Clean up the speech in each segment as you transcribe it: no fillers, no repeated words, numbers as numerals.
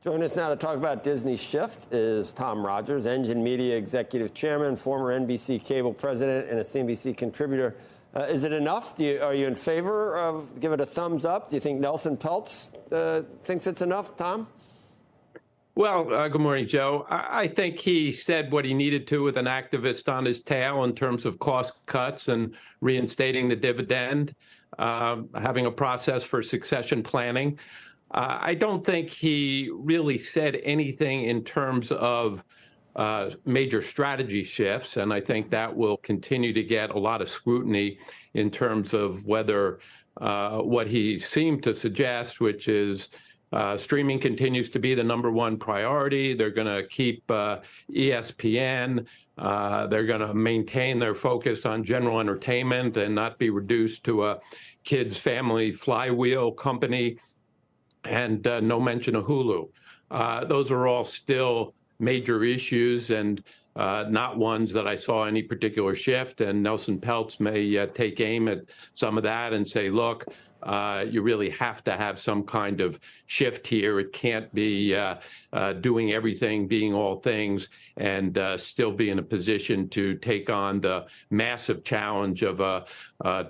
Joining us now to talk about Disney's shift is Tom Rogers, Engine Media Executive Chairman, former NBC Cable President, and a CNBC contributor. Is it enough? Are you in favor of give it a thumbs up? Do you think Nelson Peltz thinks it's enough, Tom? Well, good morning, Joe. I think he said what he needed to with an activist on his tail in terms of cost cuts and reinstating the dividend, having a process for succession planning. I don't think he really said anything in terms of major strategy shifts, and I think that will continue to get a lot of scrutiny in terms of whether what he seemed to suggest, which is streaming continues to be the #1 priority. They're going to keep ESPN. They're going to maintain their focus on general entertainment and not be reduced to a kids' family flywheel company. And no mention of Hulu. Those are all still major issues and not ones that I saw any particular shift. And Nelson Peltz may take aim at some of that and say, look, you really have to have some kind of shift here. It can't be doing everything, being all things, and still be in a position to take on the massive challenge of a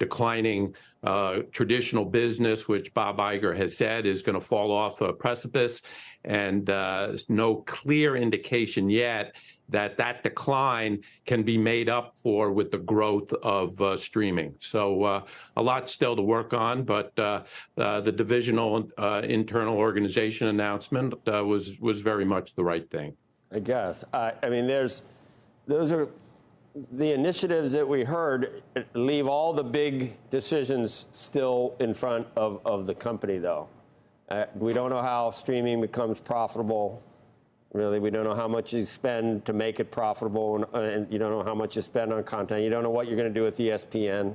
declining traditional business, which Bob Iger has said is going to fall off a precipice. And no clear indication yet that that decline can be made up for with the growth of streaming. So a lot still to work on, but the divisional internal organization announcement was very much the right thing. I guess. I mean, those are the initiatives that we heard leave all the big decisions still in front of the company, though. We don't know how streaming becomes profitable. Really, we don't know how much you spend to make it profitable, and you don't know how much you spend on content. You don't know what you're going to do with ESPN.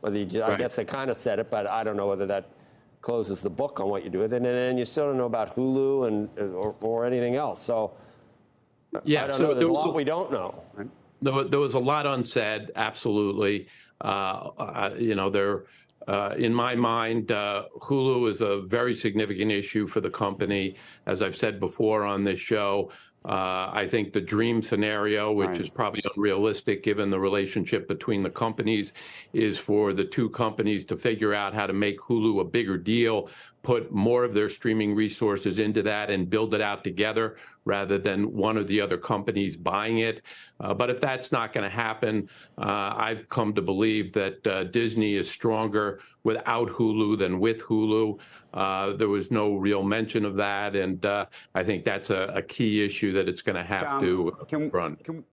I guess they kind of said it, but I don't know whether that closes the book on what you do with it. And then you still don't know about Hulu or anything else. So yeah, I don't know. There's a lot we don't know. There was a lot unsaid, absolutely. In my mind, Hulu is a very significant issue for the company. As I've said before on this show, I think the dream scenario, which is probably unrealistic given the relationship between the companies, is for the two companies to figure out how to make Hulu a bigger deal, put more of their streaming resources into that and build it out together rather than one or the other companies buying it. But if that's not going to happen, I've come to believe that Disney is stronger without Hulu than with Hulu. There was no real mention of that, and I think that's a key issue that it's going to have to run.